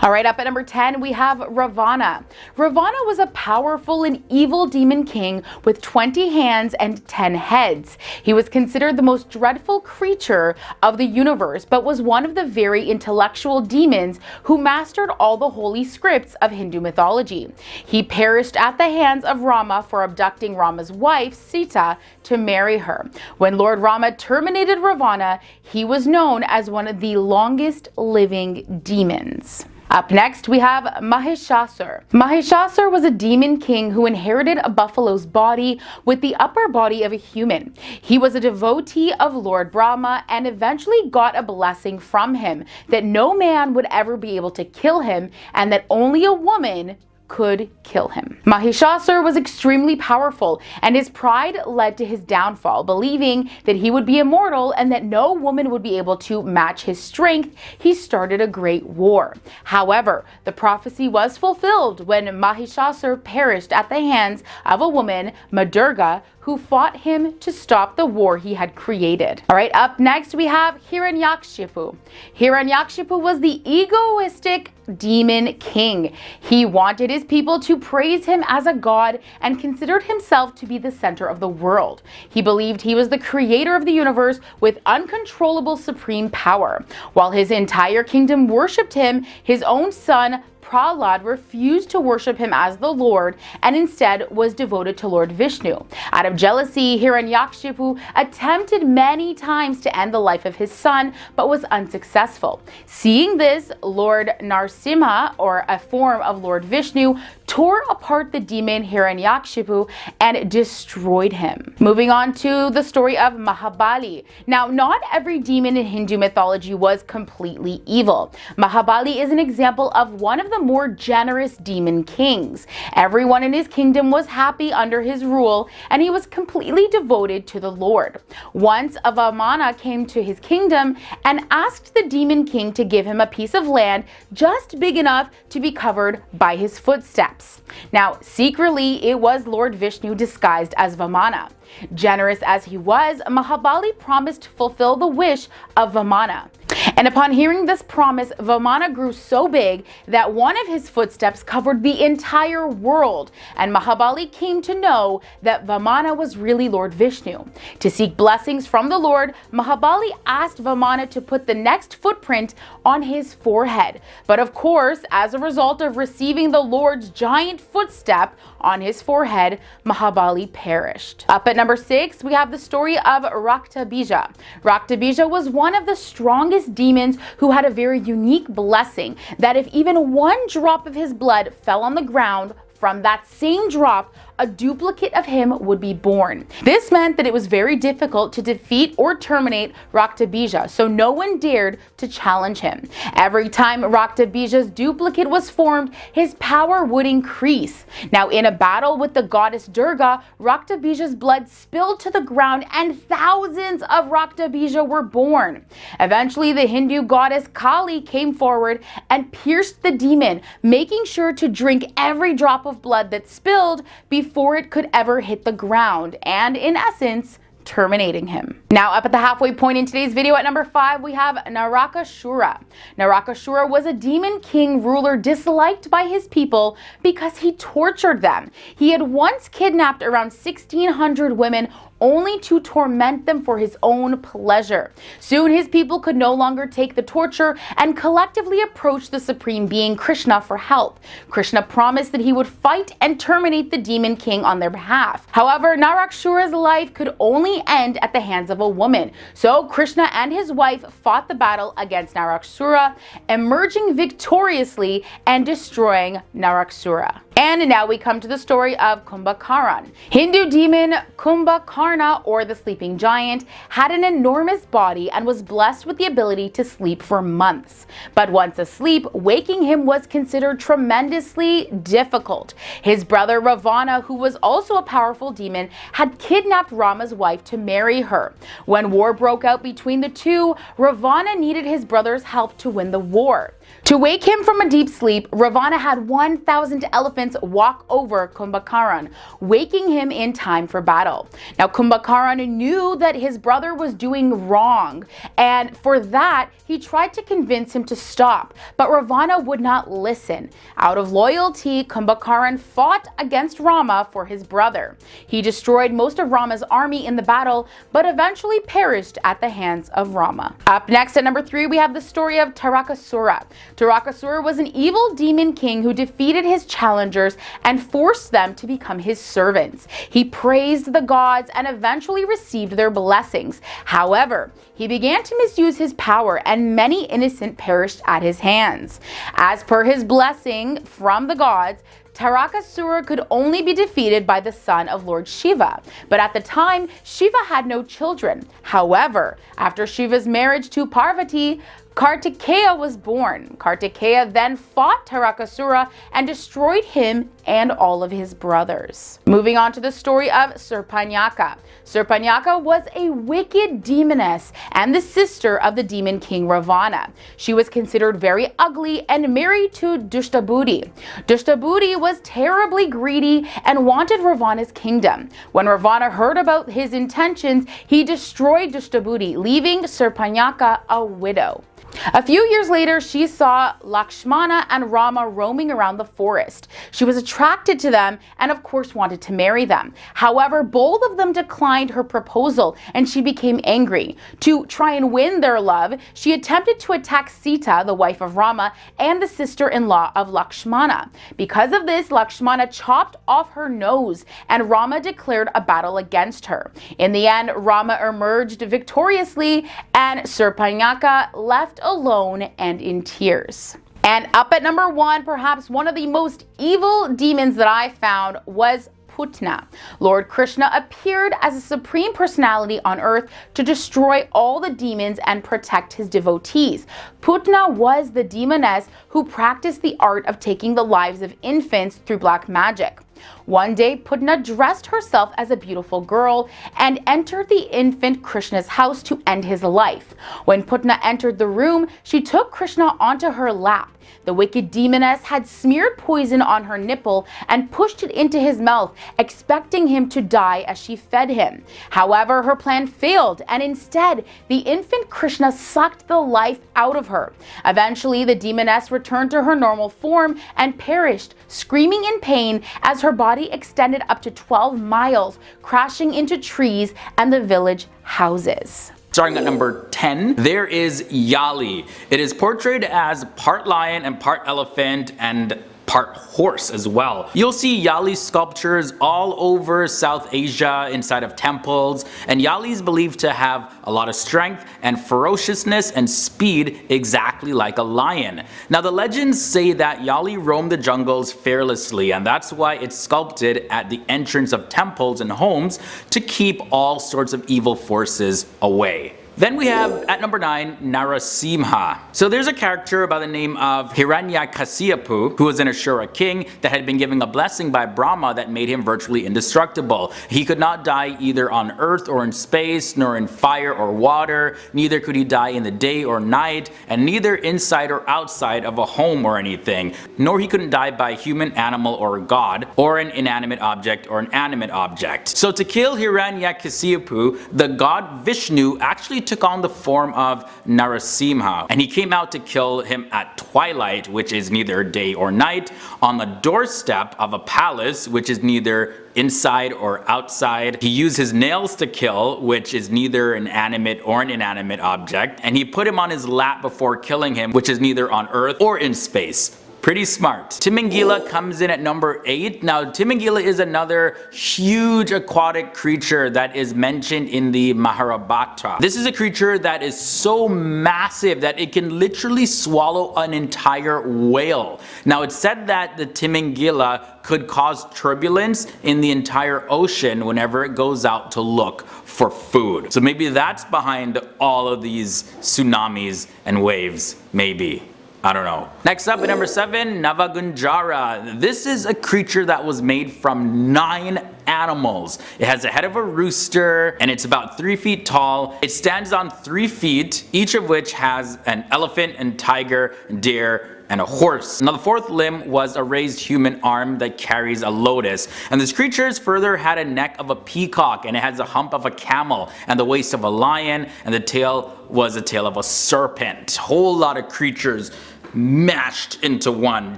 All right, up at number 10, we have Ravana. Ravana was a powerful and evil demon king with 20 hands and 10 heads. He was considered the most dreadful creature of the universe, but was one of the very intellectual demons who mastered all the holy scripts of Hindu mythology. He perished at the hands of Rama for abducting Rama's wife, Sita, to marry her. When Lord Rama terminated Ravana, he was known as one of the longest living demons. Up next, we have Mahishasur. Mahishasur was a demon king who inherited a buffalo's body with the upper body of a human. He was a devotee of Lord Brahma and eventually got a blessing from him that no man would ever be able to kill him and that only a woman could kill him. Mahishasur was extremely powerful, and his pride led to his downfall. Believing that he would be immortal and that no woman would be able to match his strength, he started a great war. However, the prophecy was fulfilled when Mahishasur perished at the hands of a woman, Madurga, who fought him to stop the war he had created. All right, up next we have Hiranyakshipu. Hiranyakshipu was the egoistic demon king. He wanted his people to praise him as a god and considered himself to be the center of the world. He believed he was the creator of the universe with uncontrollable supreme power. While his entire kingdom worshipped him, his own son Prahlad refused to worship him as the Lord and instead was devoted to Lord Vishnu. Out of jealousy, Hiranyakshipu attempted many times to end the life of his son, but was unsuccessful. Seeing this, Lord Narsimha, or a form of Lord Vishnu, tore apart the demon Hiranyakshipu and destroyed him. Moving on to the story of Mahabali. Now, not every demon in Hindu mythology was completely evil. Mahabali is an example of one of the more generous demon kings. Everyone in his kingdom was happy under his rule, and he was completely devoted to the Lord. Once a Vamana came to his kingdom and asked the demon king to give him a piece of land just big enough to be covered by his footsteps. Now, secretly, it was Lord Vishnu disguised as Vamana. Generous as he was, Mahabali promised to fulfill the wish of Vamana. And upon hearing this promise, Vamana grew so big that one of his footsteps covered the entire world, and Mahabali came to know that Vamana was really Lord Vishnu. To seek blessings from the Lord, Mahabali asked Vamana to put the next footprint on his forehead. But of course, as a result of receiving the Lord's giant footstep on his forehead, Mahabali perished. Up at number 6, we have the story of Raktabija. Raktabija was one of the strongest demons who had a very unique blessing that if even one drop of his blood fell on the ground, from that same drop, a duplicate of him would be born. This meant that it was very difficult to defeat or terminate Raktabija, so no one dared to challenge him. Every time Raktabija's duplicate was formed, his power would increase. Now, in a battle with the goddess Durga, Raktabija's blood spilled to the ground and thousands of Raktabija were born. Eventually, the Hindu goddess Kali came forward and pierced the demon, making sure to drink every drop of blood that spilled before it could ever hit the ground, and in essence, terminating him. Now, up at the halfway point in today's video at number 5, we have Narakasura. Narakasura was a demon king ruler disliked by his people because he tortured them. He had once kidnapped around 1,600 women only to torment them for his own pleasure. Soon his people could no longer take the torture and collectively approached the supreme being Krishna for help. Krishna promised that he would fight and terminate the demon king on their behalf. However, Narakasura's life could only end at the hands of a woman. So Krishna and his wife fought the battle against Narakasura, emerging victoriously and destroying Narakasura. And now we come to the story of Kumbhakaran. Hindu demon Kumbhakarna, or the sleeping giant, had an enormous body and was blessed with the ability to sleep for months. But once asleep, waking him was considered tremendously difficult. His brother Ravana, who was also a powerful demon, had kidnapped Rama's wife to marry her. When war broke out between the two, Ravana needed his brother's help to win the war. To wake him from a deep sleep, Ravana had 1,000 elephants walk over Kumbhakaran, waking him in time for battle. Now Kumbhakaran knew that his brother was doing wrong, and for that he tried to convince him to stop, but Ravana would not listen. Out of loyalty, Kumbhakaran fought against Rama for his brother. He destroyed most of Rama's army in the battle, but eventually perished at the hands of Rama. Up next at number 3, we have the story of Tarakasura. Tarakasura was an evil demon king who defeated his challengers and forced them to become his servants. He praised the gods and eventually received their blessings. However, he began to misuse his power and many innocent perished at his hands. As per his blessing from the gods, Tarakasura could only be defeated by the son of Lord Shiva, but at the time, Shiva had no children. However, after Shiva's marriage to Parvati, Kartikeya was born. Kartikeya then fought Tarakasura and destroyed him and all of his brothers. Moving on to the story of Surpanaka. Surpanaka was a wicked demoness and the sister of the demon king Ravana. She was considered very ugly and married to Dushtabudi. Dushtabudi was terribly greedy and wanted Ravana's kingdom. When Ravana heard about his intentions, he destroyed Dushtabudi, leaving Surpanaka a widow. A few years later, she saw Lakshmana and Rama roaming around the forest. She was attracted to them and of course wanted to marry them. However, both of them declined her proposal and she became angry. To try and win their love, she attempted to attack Sita, the wife of Rama, and the sister-in-law of Lakshmana. Because of this, Lakshmana chopped off her nose and Rama declared a battle against her. In the end, Rama emerged victoriously and Surpanaka left alone and in tears. And up at number 1, perhaps one of the most evil demons that I found was Putna. Lord Krishna appeared as a supreme personality on earth to destroy all the demons and protect his devotees. Putna was the demoness who practiced the art of taking the lives of infants through black magic. One day, Putna dressed herself as a beautiful girl and entered the infant Krishna's house to end his life. When Putna entered the room, she took Krishna onto her lap. The wicked demoness had smeared poison on her nipple and pushed it into his mouth, expecting him to die as she fed him. However, her plan failed, and instead, the infant Krishna sucked the life out of her. Eventually, the demoness returned to her normal form and perished, screaming in pain as her body extended up to 12 miles, crashing into trees and the village houses. Starting at number 10, there is Yali. It is portrayed as part lion and part elephant and part horse as well. You'll see Yali sculptures all over South Asia inside of temples, and Yali is believed to have a lot of strength and ferociousness and speed exactly like a lion. Now the legends say that Yali roamed the jungles fearlessly, and that's why it's sculpted at the entrance of temples and homes to keep all sorts of evil forces away. Then we have at number 9, Narasimha. So there's a character by the name of Hiranyakasipu who was an Ashura king that had been given a blessing by Brahma that made him virtually indestructible. He could not die either on earth or in space, nor in fire or water, neither could he die in the day or night, and neither inside or outside of a home or anything, nor he couldn't die by human, animal, or god, or an inanimate object or an animate object. So to kill Hiranyakasipu, the god Vishnu actually took on the form of Narasimha, and he came out to kill him at twilight, which is neither day or night, on the doorstep of a palace, which is neither inside or outside. He used his nails to kill, which is neither an animate or an inanimate object, and he put him on his lap before killing him, which is neither on earth or in space. Pretty smart. Timangila comes in at number 8. Now Timangila is another huge aquatic creature that is mentioned in the Mahabharata. This is a creature that is so massive that it can literally swallow an entire whale. Now it's said that the Timangila could cause turbulence in the entire ocean whenever it goes out to look for food. So maybe that's behind all of these tsunamis and waves, maybe. I don't know. Next up at number 7, Navagunjara. This is a creature that was made from 9 animals. It has a head of a rooster and it's about 3 feet tall. It stands on 3 feet, each of which has an elephant and tiger, deer, and a horse. Now the fourth limb was a raised human arm that carries a lotus. And this creature further had a neck of a peacock, and it has a hump of a camel, and the waist of a lion, and the tail was a tail of a serpent. Whole lot of creatures mashed into one.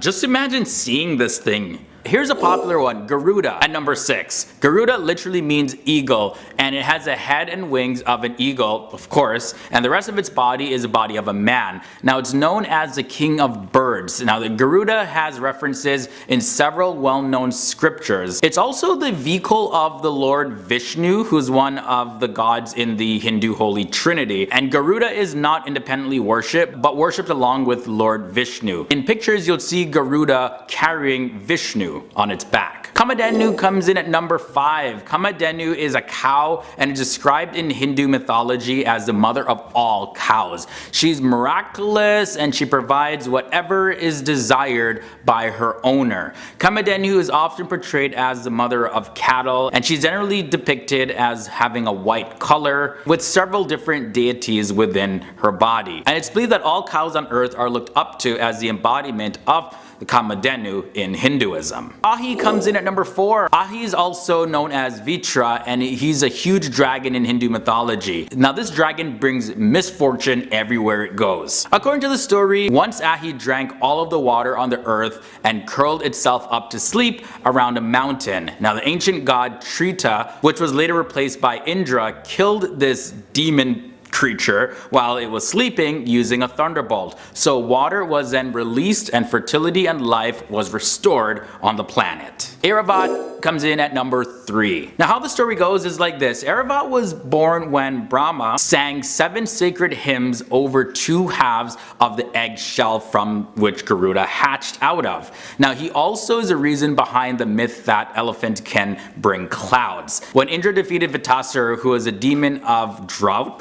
Just imagine seeing this thing. Here's a popular one, Garuda, at number 6. Garuda literally means eagle, and it has a head and wings of an eagle, of course, and the rest of its body is the body of a man. Now it's known as the king of birds. Now the Garuda has references in several well-known scriptures. It's also the vehicle of the Lord Vishnu, who's one of the gods in the Hindu Holy Trinity. And Garuda is not independently worshipped, but worshipped along with Lord Vishnu. In pictures you'll see Garuda carrying Vishnu on its back. Kamadhenu comes in at number 5. Kamadhenu is a cow and is described in Hindu mythology as the mother of all cows. She's miraculous and she provides whatever is desired by her owner. Kamadhenu is often portrayed as the mother of cattle, and she's generally depicted as having a white color with several different deities within her body. And it's believed that all cows on earth are looked up to as the embodiment of the Kamadhenu in Hinduism. Ahi comes in at number 4. Ahi is also known as Vitra, and he's a huge dragon in Hindu mythology. Now this dragon brings misfortune everywhere it goes. According to the story, once Ahi drank all of the water on the earth and curled itself up to sleep around a mountain. Now the ancient god Trita, which was later replaced by Indra, killed this demon creature while it was sleeping using a thunderbolt. So water was then released and fertility and life was restored on the planet. Airavat comes in at number 3. Now how the story goes is like this. Airavat was born when Brahma sang 7 sacred hymns over 2 halves of the egg shell from which Garuda hatched out of. Now he also is a reason behind the myth that elephant can bring clouds. When Indra defeated Vitasur, who was a demon of drought,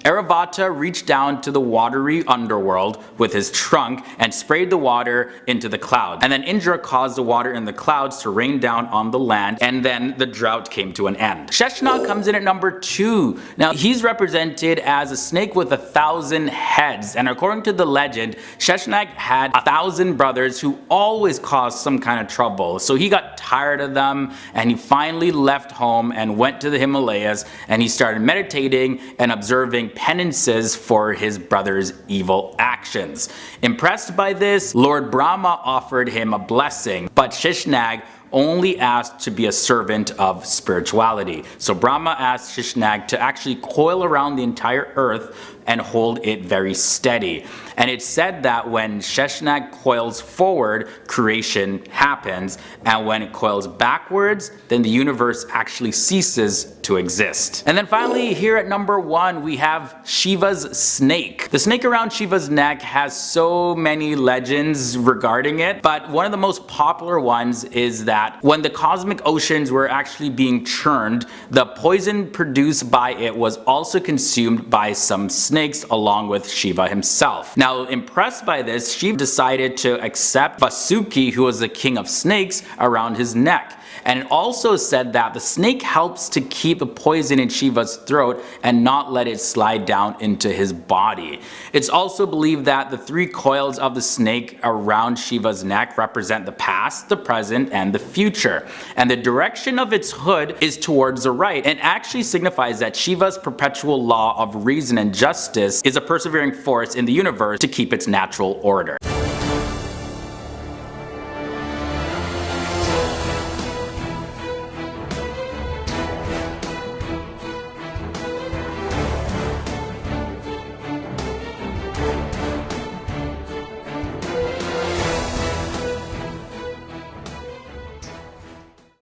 Airavata reached down to the watery underworld with his trunk and sprayed the water into the clouds. And then Indra caused the water in the clouds to rain down on the land, and then the drought came to an end. Sheshnag comes in at number 2. Now he's represented as a snake with 1,000 heads, and according to the legend, Sheshnag had 1,000 brothers who always caused some kind of trouble. So he got tired of them, and he finally left home and went to the Himalayas, and he started meditating and observing penances for his brother's evil actions. Impressed by this, Lord Brahma offered him a blessing, but Sheshnag only asked to be a servant of spirituality. So Brahma asked Sheshnag to actually coil around the entire earth and hold it very steady. And it's said that when Sheshnag coils forward, creation happens, and when it coils backwards, then the universe actually ceases to exist. And then finally, here at number 1, we have Shiva's snake. The snake around Shiva's neck has so many legends regarding it, but one of the most popular ones is that when the cosmic oceans were actually being churned, the poison produced by it was also consumed by some snakes along with Shiva himself. Now, impressed by this, Shiva decided to accept Vasuki, who was the king of snakes, around his neck. And it also said that the snake helps to keep the poison in Shiva's throat and not let it slide down into his body. It's also believed that the 3 coils of the snake around Shiva's neck represent the past, the present, and the future. And the direction of its hood is towards the right, and actually signifies that Shiva's perpetual law of reason and justice is a persevering force in the universe to keep its natural order.